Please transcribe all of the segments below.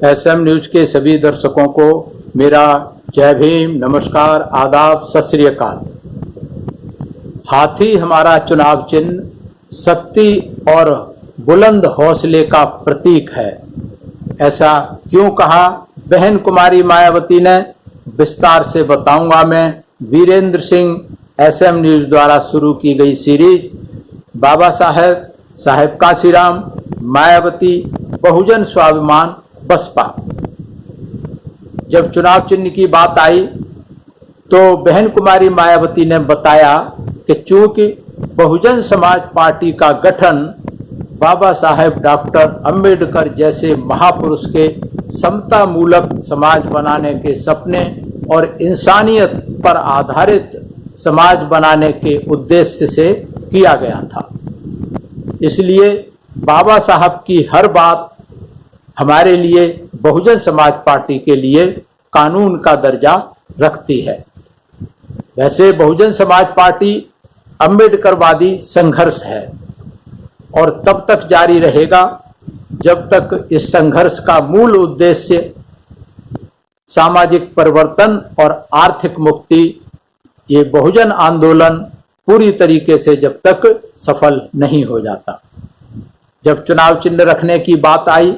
SM news के सभी दर्शकों को मेरा जय भीम, नमस्कार, आदाब, सत श्री अकाल। हाथी हमारा चुनाव चिन्ह शक्ति और बुलंद हौसले का प्रतीक है। ऐसा क्यों कहा बहन कुमारी मायावती ने, विस्तार से बताऊंगा मैं। वीरेंद्र सिंह एसएम न्यूज द्वारा शुरू की गई सीरीज बाबा साहेब कांशीराम, मायावती, बहुजन स्वाभिमान, बसपा। जब चुनाव चिन्ह की बात आई तो बहन कुमारी मायावती ने बताया कि चूंकि बहुजन समाज पार्टी का गठन बाबा साहेब डॉक्टर अंबेडकर जैसे महापुरुष के समता मूलक समाज बनाने के सपने और इंसानियत पर आधारित समाज बनाने के उद्देश्य से किया गया था, इसलिए बाबा साहब की हर बात हमारे लिए बहुजन समाज पार्टी के लिए कानून का दर्जा रखती है। वैसे बहुजन समाज पार्टी अंबेडकरवादी संघर्ष है और तब तक जारी रहेगा जब तक इस संघर्ष का मूल उद्देश्य सामाजिक परिवर्तन और आर्थिक मुक्ति, ये बहुजन आंदोलन पूरी तरीके से जब तक सफल नहीं हो जाता। जब चुनाव चिन्ह रखने की बात आई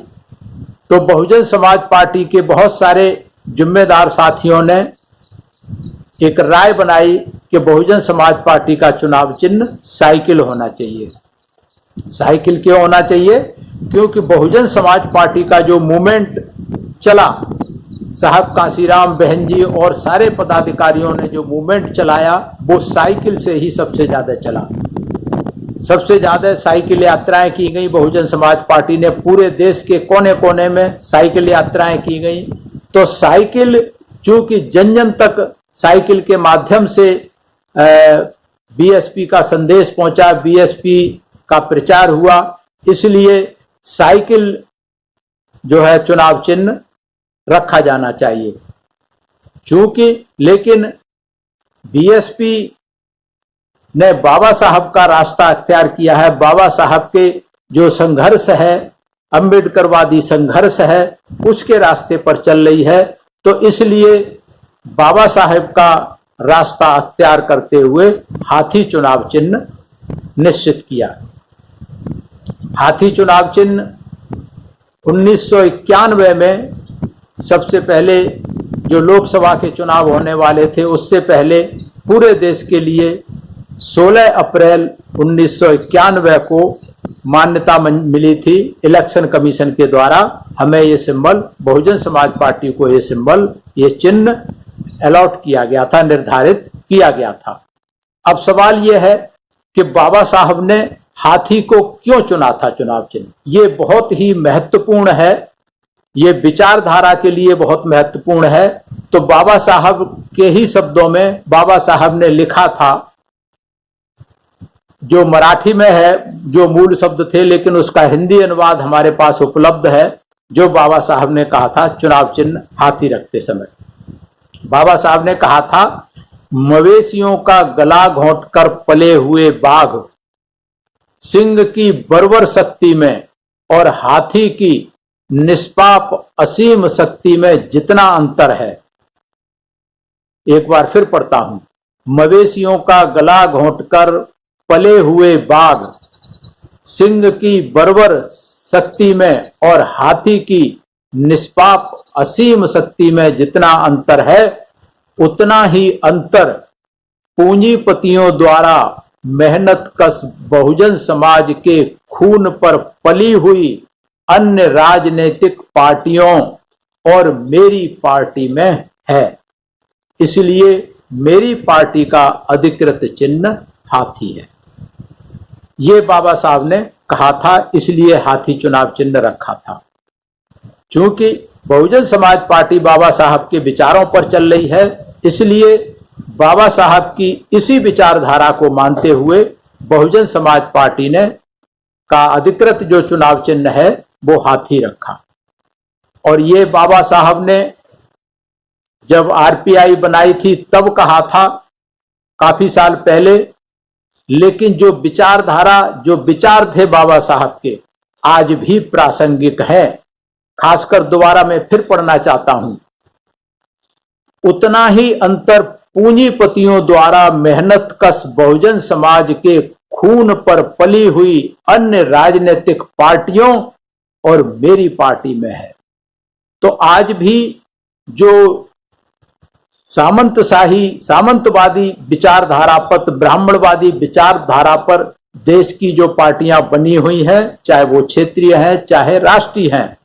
तो बहुजन समाज पार्टी के बहुत सारे जिम्मेदार साथियों ने एक राय बनाई कि बहुजन समाज पार्टी का चुनाव चिन्ह साइकिल होना चाहिए। साइकिल क्यों होना चाहिए? क्योंकि बहुजन समाज पार्टी का जो मूवमेंट चला, साहब कांशीराम, बहन जी और सारे पदाधिकारियों ने जो मूवमेंट चलाया वो साइकिल से ही सबसे ज्यादा चला। सबसे ज्यादा साइकिल यात्राएं की गई। बहुजन समाज पार्टी ने पूरे देश के कोने कोने में साइकिल यात्राएं की गई। तो साइकिल, चूंकि जन जन तक साइकिल के माध्यम से बीएसपी का संदेश पहुंचा, बीएसपी का प्रचार हुआ, इसलिए साइकिल जो है चुनाव चिन्ह रखा जाना चाहिए। चूंकि लेकिन बीएसपी ने बाबा साहब का रास्ता अख्तियार किया है, बाबा साहब के जो संघर्ष है, अंबेडकरवादी संघर्ष है, उसके रास्ते पर चल रही है, तो इसलिए बाबा साहब का रास्ता अख्तियार करते हुए हाथी चुनाव चिन्ह निश्चित किया। हाथी चुनाव चिन्ह 1991 में सबसे पहले जो लोकसभा के चुनाव होने वाले थे, उससे पहले पूरे देश के लिए 16 अप्रैल 1991 को मान्यता मिली थी इलेक्शन कमीशन के द्वारा। हमें ये सिंबल, बहुजन समाज पार्टी को ये सिंबल, ये चिन्ह अलॉट किया गया था, निर्धारित किया गया था। अब सवाल ये है कि बाबा साहब ने हाथी को क्यों चुना था चुनाव चिन्ह? ये बहुत ही महत्वपूर्ण है, ये विचारधारा के लिए बहुत महत्वपूर्ण है। तो बाबा साहब के ही शब्दों में बाबा साहब ने लिखा था, जो मराठी में है, जो मूल शब्द थे, लेकिन उसका हिंदी अनुवाद हमारे पास उपलब्ध है। जो बाबा साहब ने कहा था चुनाव चिन्ह हाथी रखते समय, बाबा साहब ने कहा था, मवेशियों का गला घोंटकर पले हुए बाघ सिंह की बर्बर शक्ति में और हाथी की निष्पाप असीम शक्ति में जितना अंतर है। एक बार फिर पढ़ता हूं, मवेशियों का गला घोंटकर पले हुए बाघ सिंह की बर्बर शक्ति में और हाथी की निष्पाप असीम शक्ति में जितना अंतर है, उतना ही अंतर पूंजीपतियों द्वारा मेहनत कश बहुजन समाज के खून पर पली हुई अन्य राजनीतिक पार्टियों और मेरी पार्टी में है। इसलिए मेरी पार्टी का अधिकृत चिन्ह हाथी है। ये बाबा साहब ने कहा था, इसलिए हाथी चुनाव चिन्ह रखा था। चूंकि बहुजन समाज पार्टी बाबा साहब के विचारों पर चल रही है, इसलिए बाबा साहब की इसी विचारधारा को मानते हुए बहुजन समाज पार्टी ने का अधिकृत जो चुनाव चिन्ह है वो हाथी रखा। और ये बाबा साहब ने जब आरपीआई बनाई थी तब कहा था, काफी साल पहले, लेकिन जो विचारधारा, जो विचार थे बाबा साहब के, आज भी प्रासंगिक है। खासकर दोबारा मैं फिर पढ़ना चाहता हूं, उतना ही अंतर पूंजीपतियों द्वारा मेहनतकश बहुजन समाज के खून पर पली हुई अन्य राजनीतिक पार्टियों और मेरी पार्टी में है। तो आज भी जो सामंतवादी विचारधारा पर, ब्राह्मणवादी विचारधारा पर देश की जो पार्टियां बनी हुई हैं, चाहे वो क्षेत्रीय हैं चाहे राष्ट्रीय हैं,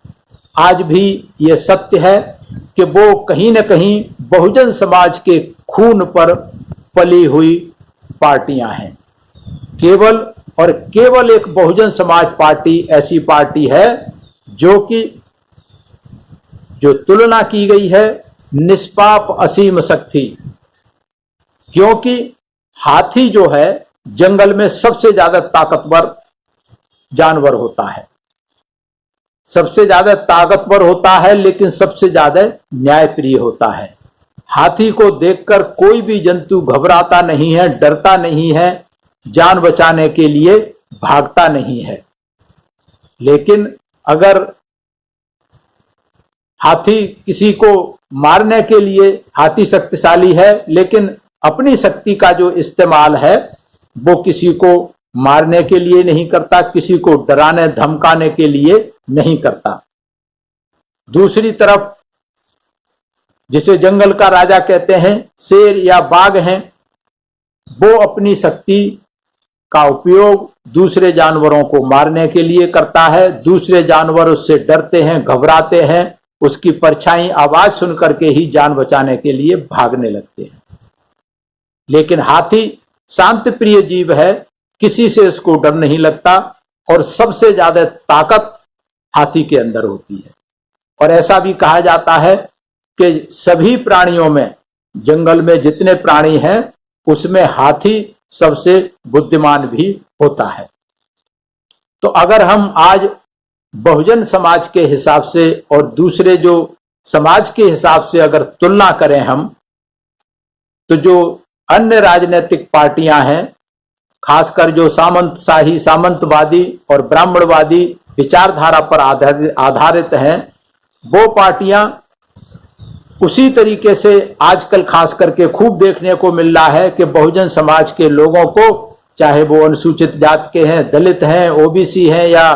आज भी ये सत्य है कि वो कहीं न कहीं बहुजन समाज के खून पर पली हुई पार्टियां हैं। केवल और केवल एक बहुजन समाज पार्टी ऐसी पार्टी है जो तुलना की गई है निष्पाप असीम शक्ति, क्योंकि हाथी जो है जंगल में सबसे ज्यादा ताकतवर जानवर होता है, सबसे ज्यादा ताकतवर होता है, लेकिन सबसे ज्यादा न्यायप्रिय होता है। हाथी को देखकर कोई भी जंतु घबराता नहीं है, डरता नहीं है, जान बचाने के लिए भागता नहीं है। लेकिन अगर हाथी किसी को मारने के लिए, हाथी शक्तिशाली है, लेकिन अपनी शक्ति का जो इस्तेमाल है वो किसी को मारने के लिए नहीं करता, किसी को डराने धमकाने के लिए नहीं करता। दूसरी तरफ जिसे जंगल का राजा कहते हैं, शेर या बाघ हैं, वो अपनी शक्ति का उपयोग दूसरे जानवरों को मारने के लिए करता है। दूसरे जानवर उससे डरते हैं, घबराते हैं, उसकी परछाई आवाज सुन करके ही जान बचाने के लिए भागने लगते हैं। लेकिन हाथी शांत प्रिय जीव है, किसी से उसको डर नहीं लगता और सबसे ज्यादा ताकत हाथी के अंदर होती है। और ऐसा भी कहा जाता है कि सभी प्राणियों में, जंगल में जितने प्राणी हैं उसमें हाथी सबसे बुद्धिमान भी होता है। तो अगर हम आज बहुजन समाज के हिसाब से और दूसरे जो समाज के हिसाब से अगर तुलना करें हम, तो जो अन्य राजनीतिक पार्टियां हैं, खासकर जो सामंतवादी और ब्राह्मणवादी विचारधारा पर आधारित हैं, वो पार्टियां उसी तरीके से आजकल खास करके खूब देखने को मिल रहा है कि बहुजन समाज के लोगों को, चाहे वो अनुसूचित जाति के हैं, दलित हैं, ओबीसी हैं या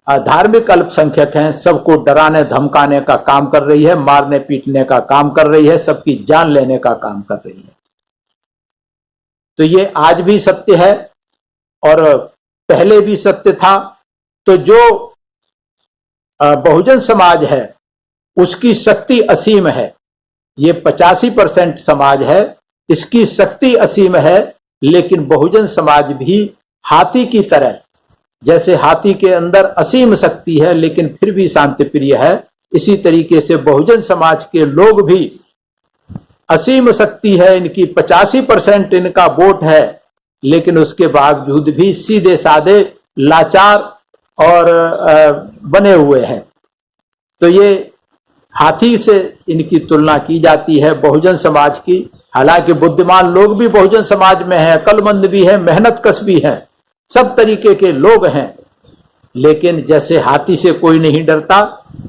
धार्मिक अल्पसंख्यक हैं, सबको डराने धमकाने का काम कर रही है, मारने पीटने का काम कर रही है, सबकी जान लेने का काम कर रही है। तो ये आज भी सत्य है और पहले भी सत्य था। तो जो बहुजन समाज है उसकी शक्ति असीम है। ये 85% समाज है, इसकी शक्ति असीम है, लेकिन बहुजन समाज भी हाथी की तरह, जैसे हाथी के अंदर असीम शक्ति है लेकिन फिर भी शांति प्रिय है, इसी तरीके से बहुजन समाज के लोग भी असीम शक्ति है, इनकी 85% इनका वोट है, लेकिन उसके बावजूद भी सीधे साधे लाचार और बने हुए हैं। तो ये हाथी से इनकी तुलना की जाती है बहुजन समाज की। हालांकि बुद्धिमान लोग भी बहुजन समाज में हैं, अक्लमंद भी हैं, मेहनतकश भी हैं, सब तरीके के लोग हैं, लेकिन जैसे हाथी से कोई नहीं डरता,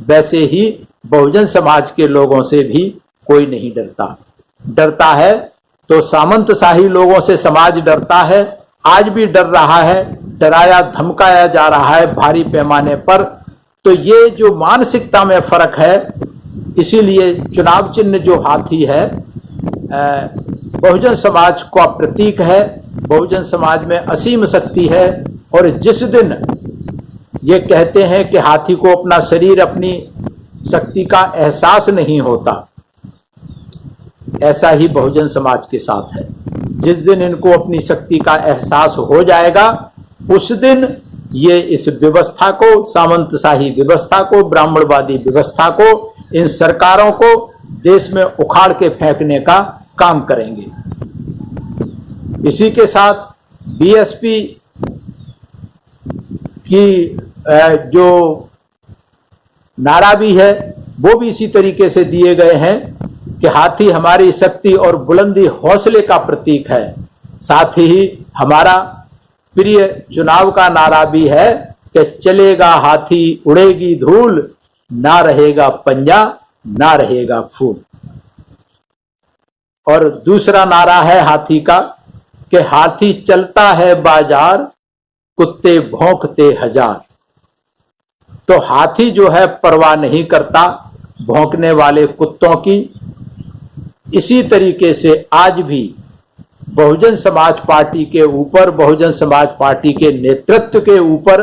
वैसे ही बहुजन समाज के लोगों से भी कोई नहीं डरता। डरता है तो सामंतशाही लोगों से समाज डरता है, आज भी डर रहा है, डराया धमकाया जा रहा है भारी पैमाने पर। तो ये जो मानसिकता में फर्क है, इसीलिए चुनाव चिन्ह जो हाथी है बहुजन समाज का प्रतीक है। बहुजन समाज में असीम शक्ति है और जिस दिन ये कहते हैं कि हाथी को अपना शरीर, अपनी शक्ति का एहसास नहीं होता, ऐसा ही बहुजन समाज के साथ है। जिस दिन इनको अपनी शक्ति का एहसास हो जाएगा, उस दिन ये इस व्यवस्था को, सामंतशाही व्यवस्था को, ब्राह्मणवादी व्यवस्था को, इन सरकारों को देश में उखाड़ के फेंकने का काम करेंगे। इसी के साथ बीएसपी की जो नारा भी है वो भी इसी तरीके से दिए गए हैं कि हाथी हमारी शक्ति और बुलंदी हौसले का प्रतीक है। साथ ही हमारा प्रिय चुनाव का नारा भी है कि चलेगा हाथी उड़ेगी धूल, ना रहेगा पंजा ना रहेगा फूल। और दूसरा नारा है हाथी का कि हाथी चलता है बाजार, कुत्ते भौंकते हजार। तो हाथी जो है परवाह नहीं करता भौंकने वाले कुत्तों की। इसी तरीके से आज भी बहुजन समाज पार्टी के ऊपर, बहुजन समाज पार्टी के नेतृत्व के ऊपर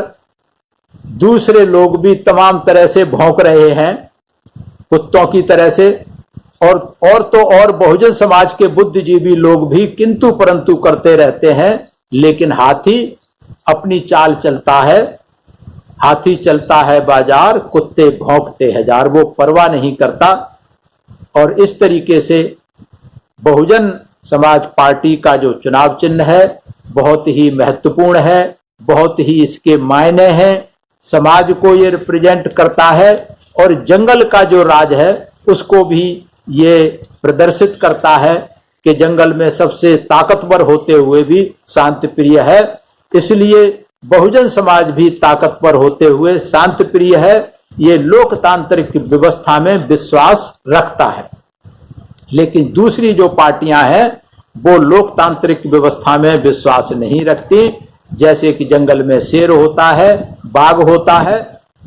दूसरे लोग भी तमाम तरह से भौंक रहे हैं कुत्तों की तरह से। और तो और बहुजन समाज के बुद्धिजीवी लोग भी किंतु परंतु करते रहते हैं, लेकिन हाथी अपनी चाल चलता है। हाथी चलता है बाजार, कुत्ते भौंकते हजार। वो परवाह नहीं करता। और इस तरीके से बहुजन समाज पार्टी का जो चुनाव चिन्ह है बहुत ही महत्वपूर्ण है, बहुत ही इसके मायने हैं। समाज को ये रिप्रेजेंट करता है और जंगल का जो राज है उसको भी ये प्रदर्शित करता है कि जंगल में सबसे ताकतवर होते हुए भी शांति प्रिय है। इसलिए बहुजन समाज भी ताकतवर होते हुए शांति प्रिय है। ये लोकतांत्रिक व्यवस्था में विश्वास रखता है। लेकिन दूसरी जो पार्टियां हैं वो लोकतांत्रिक व्यवस्था में विश्वास नहीं रखती। जैसे कि जंगल में शेर होता है, बाघ होता है,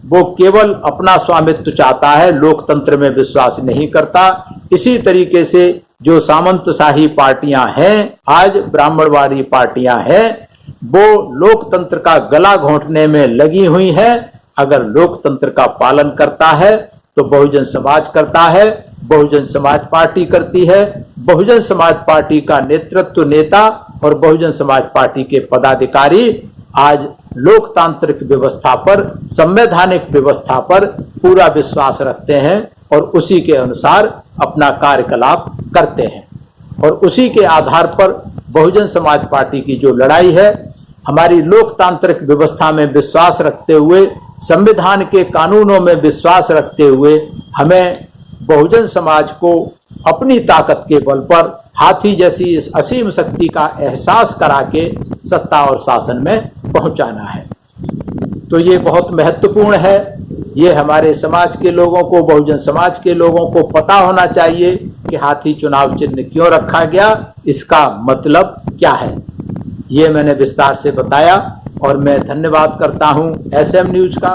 वो केवल अपना स्वामित्व चाहता है, लोकतंत्र में विश्वास नहीं करता। इसी तरीके से जो सामंतशाही पार्टियां हैं, आज ब्राह्मणवादी पार्टियां हैं, वो लोकतंत्र का गला घोंटने में लगी हुई हैं। अगर लोकतंत्र का पालन करता है तो बहुजन समाज करता है, बहुजन समाज पार्टी करती है। बहुजन समाज पार्टी का नेतृत्व नेता और बहुजन समाज पार्टी के पदाधिकारी आज लोकतांत्रिक व्यवस्था पर, संवैधानिक व्यवस्था पर पूरा विश्वास रखते हैं और उसी के अनुसार अपना कार्यकलाप करते हैं। और उसी के आधार पर बहुजन समाज पार्टी की जो लड़ाई है, हमारी लोकतांत्रिक व्यवस्था में विश्वास रखते हुए, संविधान के कानूनों में विश्वास रखते हुए, हमें बहुजन समाज को अपनी ताकत के बल पर हाथी जैसी इस असीम शक्ति का एहसास करा के सत्ता और शासन में पहुंचाना है। तो ये बहुत महत्वपूर्ण है। ये हमारे समाज के लोगों को, बहुजन समाज के लोगों को पता होना चाहिए कि हाथी चुनाव चिन्ह क्यों रखा गया, इसका मतलब क्या है। ये मैंने विस्तार से बताया और मैं धन्यवाद करता हूं एसएम न्यूज का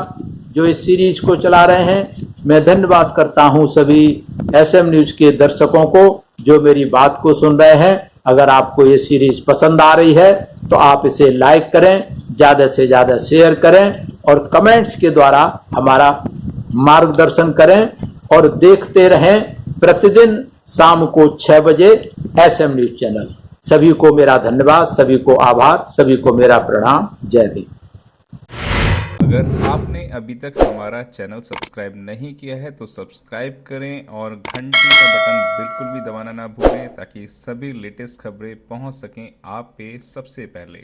जो इस सीरीज को चला रहे हैं। मैं धन्यवाद करता हूं सभी एसएम न्यूज के दर्शकों को जो मेरी बात को सुन रहे हैं। अगर आपको ये सीरीज पसंद आ रही है तो आप इसे लाइक करें, ज्यादा से ज्यादा शेयर करें और कमेंट्स के द्वारा हमारा मार्गदर्शन करें और देखते रहें प्रतिदिन शाम को 6 बजे एसएम न्यूज चैनल। सभी को मेरा धन्यवाद, सभी को आभार, सभी को मेरा प्रणाम। जय हिंद। अगर आपने अभी तक हमारा चैनल सब्सक्राइब नहीं किया है तो सब्सक्राइब करें और घंटी का बटन बिल्कुल भी दबाना ना भूलें ताकि सभी लेटेस्ट खबरें पहुंच सकें आप पे सबसे पहले।